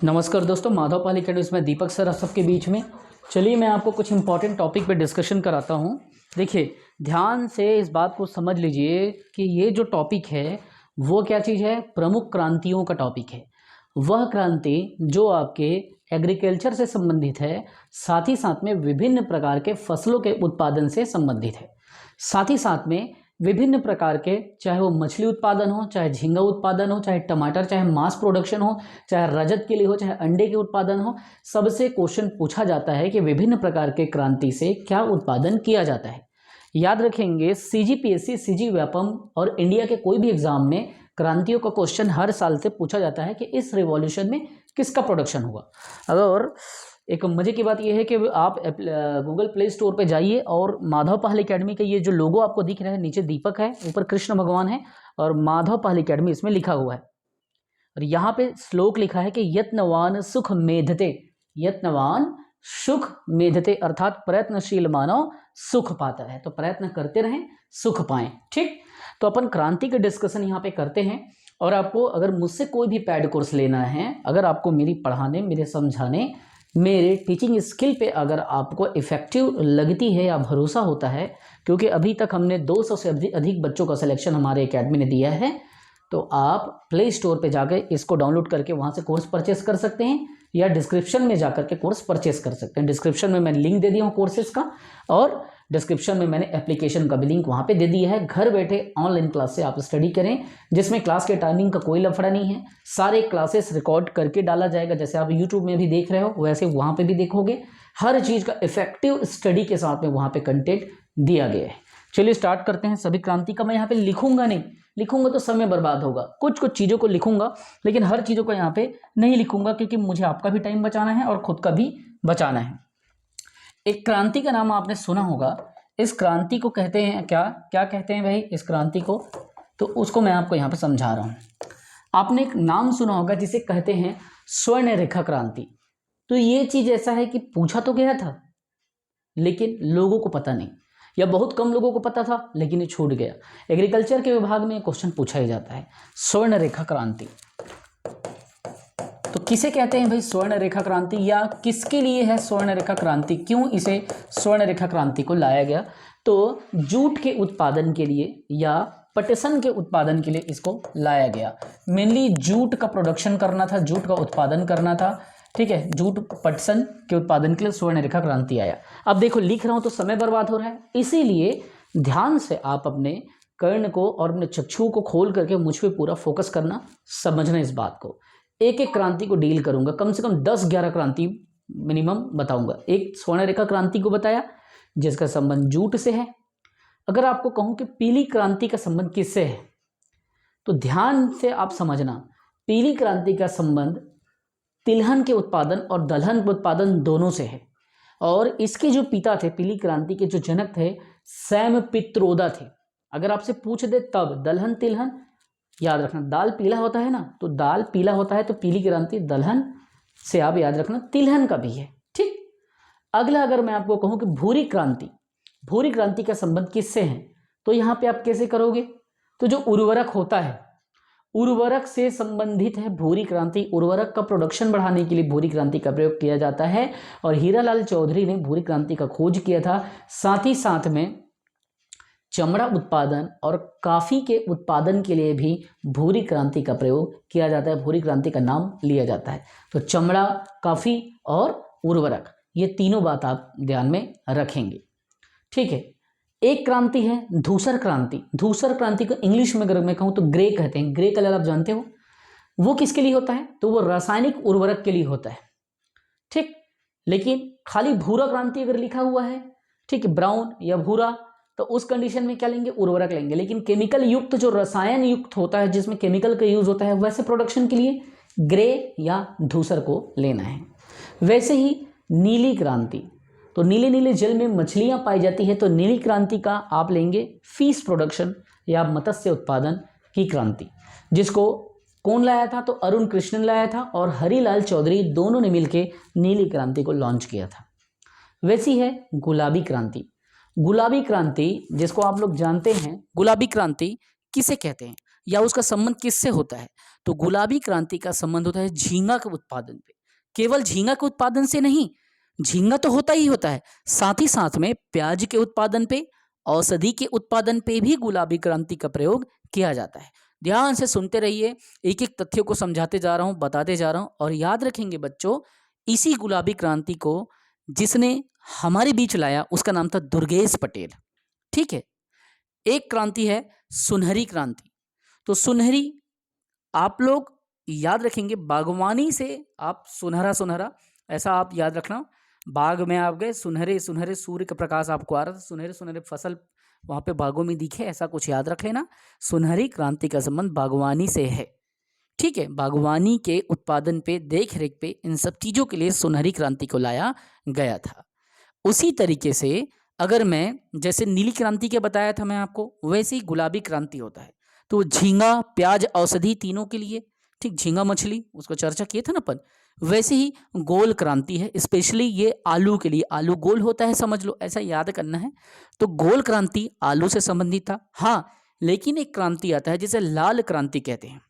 नमस्कार दोस्तों, माधव पाल अकेडमी में दीपक सर आप सबके बीच में। चलिए मैं आपको कुछ इंपॉर्टेंट टॉपिक पे डिस्कशन कराता हूँ। देखिए ध्यान से इस बात को समझ लीजिए कि ये जो टॉपिक है वो क्या चीज़ है, प्रमुख क्रांतियों का टॉपिक है। वह क्रांति जो आपके एग्रीकल्चर से संबंधित है, साथ ही साथ में विभिन्न प्रकार के फसलों के उत्पादन से संबंधित है। साथ ही साथ में विभिन्न प्रकार के, चाहे वो मछली उत्पादन हो, चाहे झींगा उत्पादन हो, चाहे टमाटर, चाहे मांस प्रोडक्शन हो, चाहे रजत के लिए हो, चाहे अंडे के उत्पादन हो, सबसे क्वेश्चन पूछा जाता है कि विभिन्न प्रकार के क्रांति से क्या उत्पादन किया जाता है। याद रखेंगे सीजीपीएससी, सीजी व्यापम और इंडिया के कोई भी एग्जाम में क्रांतियों का क्वेश्चन हर साल से पूछा जाता है कि इस रिवॉल्यूशन में किसका प्रोडक्शन हुआ। अगर एक मजे की बात यह है कि आप गूगल प्ले स्टोर पे जाइए और माधव पहल अकेडमी का ये जो लोगो आपको दिख रहा है, नीचे दीपक है, ऊपर कृष्ण भगवान है और माधव पहल अकेडमी इसमें लिखा हुआ है। और यहाँ पे श्लोक लिखा है कि यत्नवान सुख मेधते, यत्नवान सुख मेधते, अर्थात प्रयत्नशील मानव सुख पाता है। तो प्रयत्न करते रहें, सुख पाएं। ठीक, तो अपन क्रांति के डिस्कशन यहाँ पे करते हैं। और आपको अगर मुझसे कोई भी पैड कोर्स लेना है, अगर आपको मेरी पढ़ाने, मेरे समझाने, मेरे टीचिंग स्किल पे अगर आपको इफ़ेक्टिव लगती है या भरोसा होता है, क्योंकि अभी तक हमने 200 से अधिक बच्चों का सिलेक्शन हमारे एकेडमी ने दिया है, तो आप प्ले स्टोर पे जाकर इसको डाउनलोड करके वहाँ से कोर्स परचेस कर सकते हैं या डिस्क्रिप्शन में जाकर के कोर्स परचेस कर सकते हैं। डिस्क्रिप्शन में मैंने लिंक दे दिया हूँ कोर्सेज का, और डिस्क्रिप्शन में मैंने एप्लीकेशन का भी लिंक वहाँ पे दे दिया है। घर बैठे ऑनलाइन क्लास से आप स्टडी करें, जिसमें क्लास के टाइमिंग का कोई लफड़ा नहीं है। सारे क्लासेस रिकॉर्ड करके डाला जाएगा, जैसे आप यूट्यूब में भी देख रहे हो वैसे वहाँ पे भी देखोगे। हर चीज़ का इफेक्टिव स्टडी के साथ में वहाँ पे कंटेंट दिया गया है। चलिए स्टार्ट करते हैं। सभी क्रांति का मैं यहाँ पे लिखूंगा नहीं, लिखूंगा तो समय बर्बाद होगा। कुछ कुछ चीज़ों को लिखूंगा, लेकिन हर चीज़ों को यहाँ पे नहीं लिखूंगा, क्योंकि मुझे आपका भी टाइम बचाना है और खुद का भी बचाना है। एक क्रांति का नाम आपने सुना होगा, इस क्रांति को कहते हैं क्या, क्या कहते हैं भाई इस क्रांति को, तो उसको मैं आपको यहाँ पे समझा रहा हूँ। आपने एक नाम सुना होगा जिसे कहते हैं स्वर्ण रेखा क्रांति। तो ये चीज़ ऐसा है कि पूछा तो गया था, लेकिन लोगों को पता नहीं, या बहुत कम लोगों को पता था, लेकिन ये छूट गया। एग्रीकल्चर के विभाग में क्वेश्चन पूछा ही जाता है, स्वर्ण रेखा क्रांति। तो किसे कहते हैं भाई स्वर्ण रेखा क्रांति, या किसके लिए है स्वर्ण रेखा क्रांति, क्यों इसे स्वर्ण रेखा क्रांति को लाया गया? तो जूट के उत्पादन के लिए या पटसन के उत्पादन के लिए इसको लाया गया। मेनली जूट का प्रोडक्शन करना था, जूट का उत्पादन करना था। ठीक है, जूट पटसन के उत्पादन के लिए स्वर्ण रेखा क्रांति आया। अब देखो लिख रहा हूं तो समय बर्बाद हो रहा है, इसीलिए ध्यान से आप अपने कर्ण को और अपने चक्षु को खोल करके मुझ पे पूरा फोकस करना, समझना इस बात को। एक एक क्रांति को डील करूंगा, कम से कम 10-11 क्रांति मिनिमम बताऊंगा। एक स्वर्ण रेखा क्रांति को बताया जिसका संबंध जूट से है। अगर आपको कहूं कि पीली क्रांति का संबंध किससे है, तो ध्यान से आप समझना, पीली क्रांति का संबंध तिलहन के उत्पादन और दलहन के उत्पादन दोनों से है। और इसके जो पिता थे, पीली क्रांति के जो जनक थे, सैम पित्रोदा थे। अगर आपसे पूछ दे तब दलहन तिलहन, याद रखना दाल पीला होता है ना, तो दाल पीला होता है तो पीली क्रांति दलहन से आप याद रखना तिलहन का भी है। ठीक, अगला अगर मैं आपको कहूं कि भूरी क्रांति, भूरी क्रांति का संबंध किससे है, तो यहाँ पे आप कैसे करोगे? तो जो उर्वरक होता है, उर्वरक से संबंधित है भूरी क्रांति। उर्वरक का प्रोडक्शन बढ़ाने के लिए भूरी क्रांति का प्रयोग किया जाता है, और हीरालाल चौधरी ने भूरी क्रांति का खोज किया था। साथ ही साथ में चमड़ा उत्पादन और काफ़ी के उत्पादन के लिए भी भूरी क्रांति का प्रयोग किया जाता है, भूरी क्रांति का नाम लिया जाता है। तो चमड़ा, काफ़ी और उर्वरक, ये तीनों बात आप ध्यान में रखेंगे। ठीक है, एक क्रांति है धूसर क्रांति। धूसर क्रांति को इंग्लिश में अगर मैं कहूँ तो ग्रे कहते हैं। ग्रे कलर आप जानते हो, वो किसके लिए होता है? तो वो रासायनिक उर्वरक के लिए होता है। ठीक, लेकिन खाली भूरा क्रांति अगर लिखा हुआ है, ठीक है, ब्राउन या भूरा, तो उस कंडीशन में क्या लेंगे? उर्वरक लेंगे। लेकिन केमिकल युक्त, जो रसायन युक्त होता है, जिसमें केमिकल का यूज होता है, वैसे प्रोडक्शन के लिए ग्रे या धूसर को लेना है। वैसे ही नीली क्रांति, तो नीले नीले जल में मछलियां पाई जाती है, तो नीली क्रांति का आप लेंगे फिश प्रोडक्शन या मत्स्य उत्पादन की क्रांति, जिसको कौन लाया था? तो अरुण कृष्णन लाया था और हरिलाल चौधरी, दोनों ने मिलकर नीली क्रांति को लॉन्च किया था। वैसी है गुलाबी क्रांति। गुलाबी क्रांति जिसको आप लोग जानते हैं, गुलाबी क्रांति किसे कहते हैं? या उसका संबंध किससे होता है? तो गुलाबी क्रांति का संबंध होता है झींगा के उत्पादन पे। केवल झींगा के उत्पादन से नहीं, झींगा तो होता ही होता है, साथ ही साथ में प्याज के उत्पादन पे, औषधि के उत्पादन पे भी गुलाबी क्रांति का प्रयोग किया जाता है। ध्यान से सुनते रहिए, एक एक तथ्यों को समझाते जा रहा हूं, बताते जा रहा हूं, और याद रखेंगे बच्चों, इसी गुलाबी क्रांति को जिसने हमारे बीच लाया उसका नाम था दुर्गेश पटेल। ठीक है। एक क्रांति है सुनहरी क्रांति। तो सुनहरी आप लोग याद रखेंगे, बागवानी से आप सुनहरा सुनहरा, ऐसा आप याद रखना, बाग में आप गए, सुनहरे सुनहरे सूर्य का प्रकाश आपको आ रहा था, सुनहरे सुनहरे फसल वहां पे बागों में दिखे, ऐसा कुछ याद रख लेना। सुनहरी क्रांति का संबंध बागवानी से है। ठीक है, बागवानी के उत्पादन पे, देख रेख पे, इन सब चीजों के लिए सुनहरी क्रांति को लाया गया था। उसी तरीके से अगर मैं जैसे नीली क्रांति के बताया था मैं आपको, वैसे ही गुलाबी क्रांति होता है। तो झींगा, प्याज, औषधि तीनों के लिए, ठीक, झींगा मछली उसको चर्चा किए थे ना अपन। वैसे ही गोल क्रांति है, स्पेशली ये आलू के लिए, आलू गोल होता है समझ लो, ऐसा याद करना है। तो गोल क्रांति आलू से संबंधित था। हाँ, लेकिन एक क्रांति आता है जिसे लाल क्रांति कहते हैं।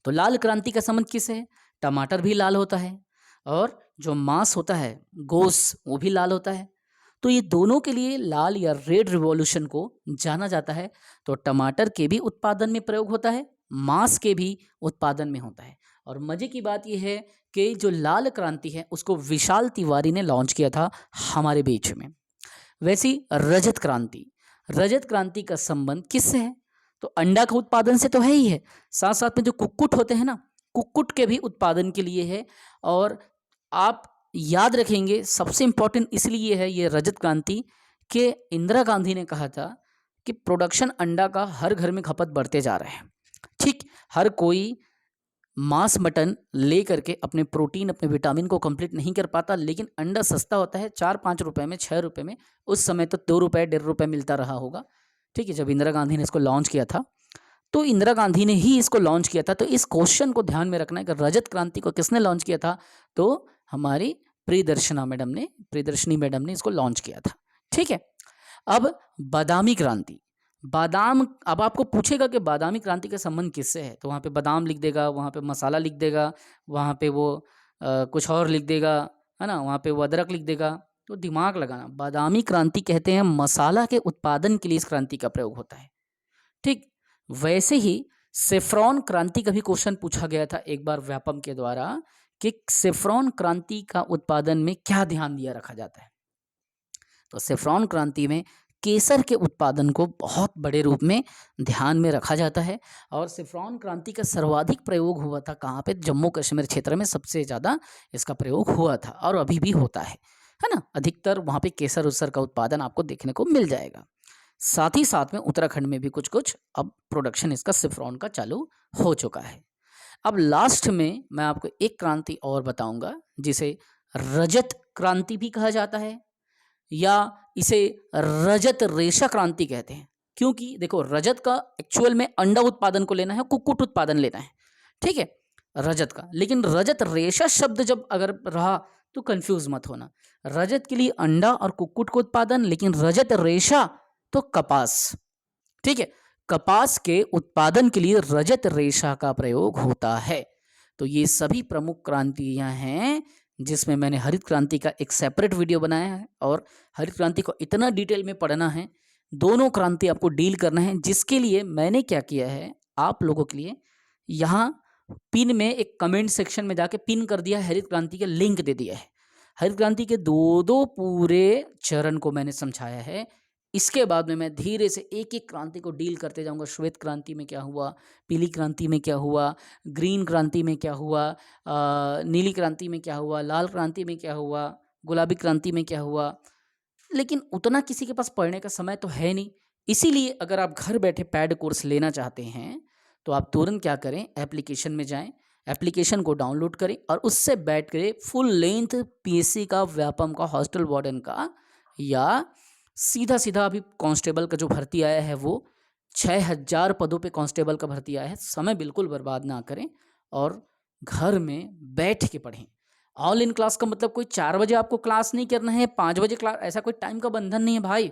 तो लाल क्रांति का संबंध किससे है? टमाटर भी लाल होता है, और जो मांस होता है गोश्त, वो भी लाल होता है। तो ये दोनों के लिए लाल या रेड रिवॉल्यूशन को जाना जाता है। तो टमाटर के भी उत्पादन में प्रयोग होता है, मांस के भी उत्पादन में होता है। और मजे की बात यह है कि जो लाल क्रांति है उसको विशाल तिवारी ने लॉन्च किया था हमारे बीच में। वैसी रजत क्रांति, रजत क्रांति का संबंध किससे है? तो अंडा का उत्पादन से तो है ही है, साथ साथ में जो कुक्कुट होते हैं ना, कुक्कुट के भी उत्पादन के लिए है। और आप याद रखेंगे, सबसे इंपॉर्टेंट इसलिए है ये रजत क्रांति कि इंदिरा गांधी ने कहा था कि प्रोडक्शन अंडा का हर घर में खपत बढ़ते जा रहे हैं। ठीक, हर कोई मांस मटन ले करके अपने प्रोटीन, अपने विटामिन को कंप्लीट नहीं कर पाता, लेकिन अंडा सस्ता होता है, 4-5 रुपए में, 6 रुपए में, उस समय तो 2 रुपए 1.5 रुपए मिलता रहा होगा। ठीक है, जब इंदिरा गांधी ने इसको लॉन्च किया था, तो इंदिरा गांधी ने ही इसको लॉन्च किया था। तो इस क्वेश्चन को ध्यान में रखना है कि रजत क्रांति को किसने लॉन्च किया था? तो हमारी प्रियदर्शनी मैडम ने इसको लॉन्च किया था। ठीक है। अब बादामी क्रांति, बादाम, अब आपको पूछेगा कि बादामी क्रांति का संबंध किससे है, तो वहाँ पे बादाम लिख देगा, वहाँ पे मसाला लिख देगा, वहाँ पे वो कुछ और लिख देगा, है ना, वहाँ पे वो अदरक लिख देगा। तो दिमाग लगाना, बादामी क्रांति कहते हैं मसाला के उत्पादन के लिए इस क्रांति का प्रयोग होता है। ठीक, वैसे ही सेफ्रॉन क्रांति का भी क्वेश्चन पूछा गया था एक बार व्यापम के द्वारा कि सेफ्रॉन क्रांति का उत्पादन में क्या ध्यान दिया रखा जाता है। तो सेफ्रॉन क्रांति में केसर के उत्पादन को बहुत बड़े रूप में ध्यान में रखा जाता है। और सेफ्रॉन क्रांति का सर्वाधिक प्रयोग हुआ था कहाँ पे? जम्मू कश्मीर क्षेत्र में सबसे ज़्यादा इसका प्रयोग हुआ था, और अभी भी होता है ना। अधिकतर वहाँ पे केसर उसर का उत्पादन आपको देखने को मिल जाएगा। साथ ही साथ में उत्तराखंड में भी कुछ कुछ अब प्रोडक्शन इसका सेफ्रॉन का चालू हो चुका है। अब लास्ट में मैं आपको एक क्रांति और बताऊंगा जिसे रजत क्रांति भी कहा जाता है, या इसे रजत रेशा क्रांति कहते हैं। क्योंकि देखो, रजत का एक्चुअल में अंडा उत्पादन को लेना है, कुक्कुट उत्पादन लेना है, ठीक है, रजत का। लेकिन रजत रेशा शब्द जब अगर रहा तो कंफ्यूज मत होना, रजत के लिए अंडा और कुक्कुट को उत्पादन, लेकिन रजत रेशा तो कपास। ठीक है, कपास के उत्पादन के लिए रजत रेशा का प्रयोग होता है। तो ये सभी प्रमुख क्रांतियां हैं जिसमें मैंने हरित क्रांति का एक सेपरेट वीडियो बनाया है, और हरित क्रांति को इतना डिटेल में पढ़ना है, दोनों क्रांति आपको डील करना है, जिसके लिए मैंने क्या किया है आप लोगों के लिए, यहाँ पिन में एक कमेंट सेक्शन में जाके पिन कर दिया, हरित क्रांति का लिंक दे दिया है। हरित क्रांति के दो पूरे चरण को मैंने समझाया है। इसके बाद में मैं धीरे से एक एक क्रांति को डील करते जाऊंगा। श्वेत क्रांति में क्या हुआ, पीली क्रांति में क्या हुआ, ग्रीन क्रांति में क्या हुआ, नीली क्रांति में क्या हुआ, लाल क्रांति में क्या हुआ, गुलाबी क्रांति में क्या हुआ। लेकिन उतना किसी के पास पढ़ने का समय तो है नहीं, इसीलिए अगर आप घर बैठे पैड कोर्स लेना चाहते हैं तो आप तुरंत क्या करें, एप्लीकेशन में जाएं, एप्लीकेशन को डाउनलोड करें और उससे बैठ कर फुल लेंथ पीएससी का, व्यापम का, हॉस्टल वार्डन का, या सीधा अभी कांस्टेबल का जो भर्ती आया है वो 6000 पदों पे कांस्टेबल का भर्ती आया है। समय बिल्कुल बर्बाद ना करें और घर में बैठ के पढ़ें। ऑल इन क्लास का मतलब कोई 4 बजे आपको क्लास नहीं करना है, 5 बजे क्लास, ऐसा कोई टाइम का बंधन नहीं है भाई।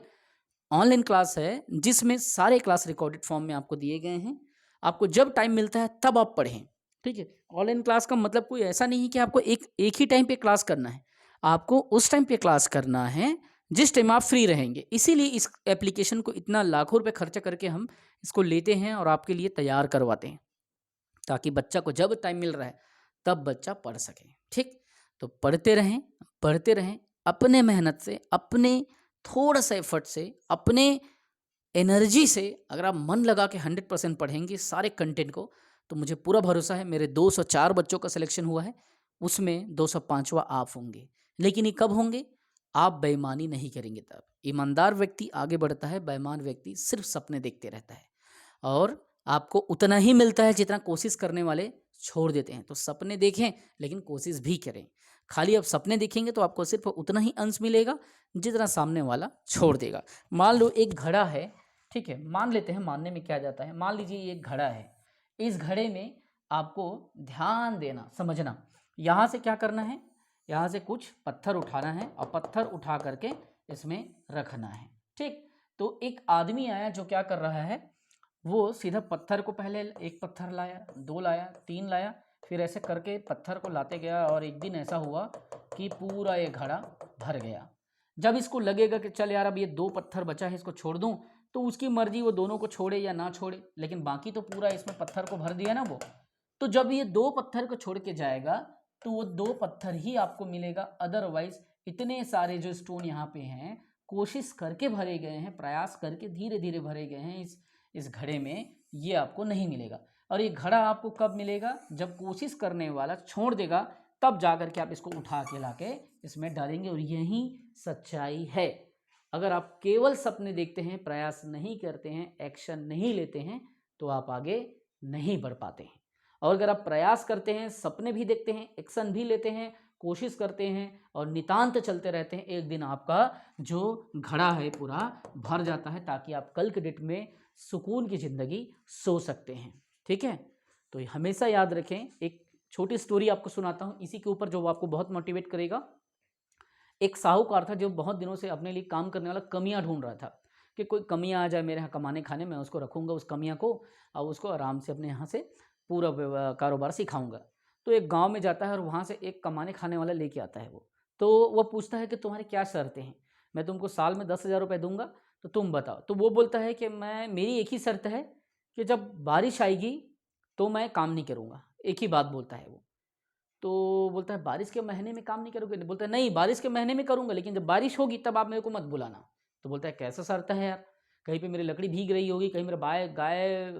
ऑनलाइन क्लास है जिसमें सारे क्लास रिकॉर्डेड फॉर्म में आपको दिए गए हैं। आपको जब टाइम मिलता है तब आप पढ़ें, ठीक है। ऑनलाइन क्लास का मतलब कोई ऐसा नहीं है कि आपको एक ही टाइम पे क्लास करना है, आपको उस टाइम पे क्लास करना है जिस टाइम आप फ्री रहेंगे। इसीलिए इस एप्लीकेशन को इतना लाखों रुपए खर्चा करके हम इसको लेते हैं और आपके लिए तैयार करवाते हैं, ताकि बच्चा को जब टाइम मिल रहा है तब बच्चा पढ़ सके, ठीक। तो पढ़ते रहें, पढ़ते रहें, अपने मेहनत से, अपने थोड़ा सा एफर्ट से, अपने एनर्जी से अगर आप मन लगा के 100% पढ़ेंगे सारे कंटेंट को, तो मुझे पूरा भरोसा है मेरे 204 बच्चों का सिलेक्शन हुआ है, उसमें 205वां आप होंगे। लेकिन ये कब होंगे? आप बेईमानी नहीं करेंगे तब। ईमानदार व्यक्ति आगे बढ़ता है, बेईमान व्यक्ति सिर्फ सपने देखते रहता है, और आपको उतना ही मिलता है जितना कोशिश करने वाले छोड़ देते हैं। तो सपने देखें लेकिन कोशिश भी करें। खाली आप सपने देखेंगे तो आपको सिर्फ उतना ही अंश मिलेगा जितना सामने वाला छोड़ देगा। मान लो एक घड़ा है, ठीक है, मान लेते हैं, मानने में क्या जाता है, मान लीजिए ये एक घड़ा है। इस घड़े में आपको ध्यान देना, समझना, यहाँ से क्या करना है, यहाँ से कुछ पत्थर उठाना है और पत्थर उठा करके इसमें रखना है, ठीक। तो एक आदमी आया जो क्या कर रहा है, वो सीधा पत्थर को पहले एक पत्थर लाया, 2 लाया, 3 लाया, फिर ऐसे करके पत्थर को लाते गया और एक दिन ऐसा हुआ कि पूरा ये घड़ा भर गया। जब इसको लगेगा कि चल यार अब ये 2 पत्थर बचा है इसको छोड़ दूं, तो उसकी मर्जी, वो दोनों को छोड़े या ना छोड़े, लेकिन बाकी तो पूरा इसमें पत्थर को भर दिया ना वो। तो जब ये 2 पत्थर को छोड़ के जाएगा तो वो 2 पत्थर ही आपको मिलेगा, अदरवाइज इतने सारे जो स्टोन यहाँ पे हैं कोशिश करके भरे गए हैं, प्रयास करके धीरे धीरे भरे गए हैं इस घड़े में, ये आपको नहीं मिलेगा। और ये घड़ा आपको कब मिलेगा? जब कोशिश करने वाला छोड़ देगा, तब जाकर के आप इसको उठा के लाके इसमें डालेंगे। और यही सच्चाई है। अगर आप केवल सपने देखते हैं, प्रयास नहीं करते हैं, एक्शन नहीं लेते हैं, तो आप आगे नहीं बढ़ पाते हैं। और अगर आप प्रयास करते हैं, सपने भी देखते हैं, एक्शन भी लेते हैं, कोशिश करते हैं और नितांत चलते रहते हैं, एक दिन आपका जो घड़ा है पूरा भर जाता है, ताकि आप कल के डेट में सुकून की ज़िंदगी सो सकते हैं, ठीक है। तो हमेशा याद रखें। एक छोटी स्टोरी आपको सुनाता हूँ इसी के ऊपर, जो आपको बहुत मोटिवेट करेगा। एक साहूकार था जो बहुत दिनों से अपने लिए काम करने वाला कमियां ढूंढ रहा था, कि कोई कमियां आ जाए मेरे यहाँ कमाने खाने में, उसको रखूँगा उस कमियां को, और उसको आराम से अपने यहाँ से पूरा कारोबार सिखाऊंगा। तो एक गांव में जाता है और वहाँ से एक कमाने खाने वाला लेके आता है वो। तो वह पूछता है कि तुम्हारी क्या शर्तें हैं, मैं तुमको साल में 10,000 रुपये दूंगा, तो तुम बताओ। तो वो बोलता है कि मेरी एक ही शर्त है कि जब बारिश आएगी तो मैं काम नहीं करूँगा, एक ही बात बोलता है वो। तो बोलता है बारिश के महीने में काम नहीं करोगे? बोलता है नहीं, बारिश के महीने में करूंगा, लेकिन जब बारिश होगी तब आप मेरे को मत बुलाना। तो बोलता है कैसा शर्त है यार, कहीं पे मेरी लकड़ी भीग रही होगी, कहीं मेरा गाय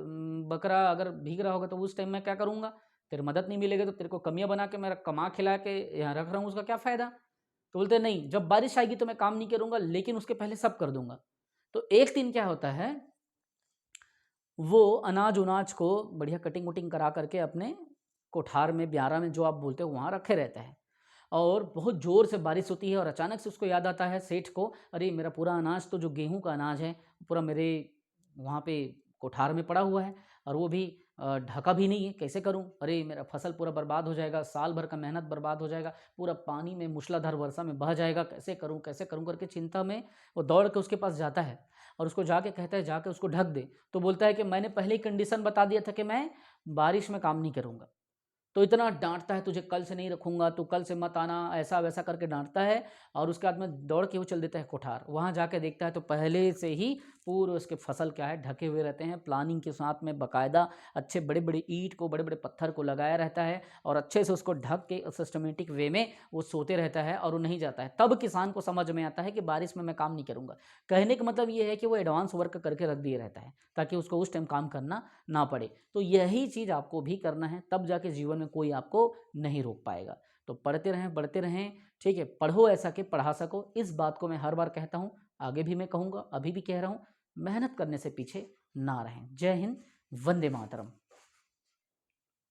बकरा अगर भीग रहा होगा तो उस टाइम मैं क्या करूंगा? तेरी मदद नहीं मिलेगी, तो तेरे को कमियां बना के मेरा कमा खिला के यहाँ रख रहा हूँ, उसका क्या फायदा? तो बोलते हैं नहीं, जब बारिश आएगी तो मैं काम नहीं करूंगा, लेकिन उसके पहले सब कर दूंगा। तो एक दिन क्या होता है, वो अनाज उनाज को बढ़िया कटिंग वटिंग करा करके अपने कोठार में, ब्यारा में जो आप बोलते हो, वहाँ रखे रहता है। और बहुत ज़ोर से बारिश होती है और अचानक से उसको याद आता है सेठ को, अरे मेरा पूरा अनाज तो जो गेहूं का अनाज है पूरा मेरे वहाँ पे कोठार में पड़ा हुआ है, और वो भी ढका भी नहीं है, कैसे करूं? अरे मेरा फसल पूरा बर्बाद हो जाएगा, साल भर का मेहनत बर्बाद हो जाएगा, पूरा पानी में मूसलाधार वर्षा में बह जाएगा, कैसे करूं कैसे करूं करके चिंता में वो दौड़ के उसके पास जाता है और उसको जाके कहता है जाके उसको ढक दे। तो बोलता है कि मैंने पहले ही कंडीशन बता दिया था कि मैं बारिश में काम नहीं करूँगा। तो इतना डांटता है, तुझे कल से नहीं रखूंगा, तू कल से मत आना, ऐसा वैसा करके डांटता है। और उसके बाद में दौड़ के वो चल देता है कोठार। वहाँ जाके देखता है तो पहले से ही पूरे उसके फसल क्या है ढके हुए रहते हैं, प्लानिंग के साथ में बाकायदा अच्छे बड़े बड़े ईंट को, बड़े बड़े पत्थर को लगाया रहता है और अच्छे से उसको ढक के सिस्टमेटिक वे में वो सोते रहता है और वो नहीं जाता है। तब किसान को समझ में आता है कि बारिश में मैं काम नहीं करूँगा। कहने का मतलब ये है कि वो एडवांस वर्क करके रख दिए रहता है ताकि उसको उस टाइम काम करना ना पड़े। तो यही चीज़ आपको भी करना है, तब जाके जीवन में कोई आपको नहीं रोक पाएगा। तो पढ़ते रहें, बढ़ते रहें, ठीक है। पढ़ो ऐसा कि पढ़ा सको। इस बात को मैं हर बार कहता हूँ, आगे भी मैं कहूँगा, अभी भी कह रहा हूँ, मेहनत करने से पीछे ना रहें। जय हिंद, वंदे मातरम।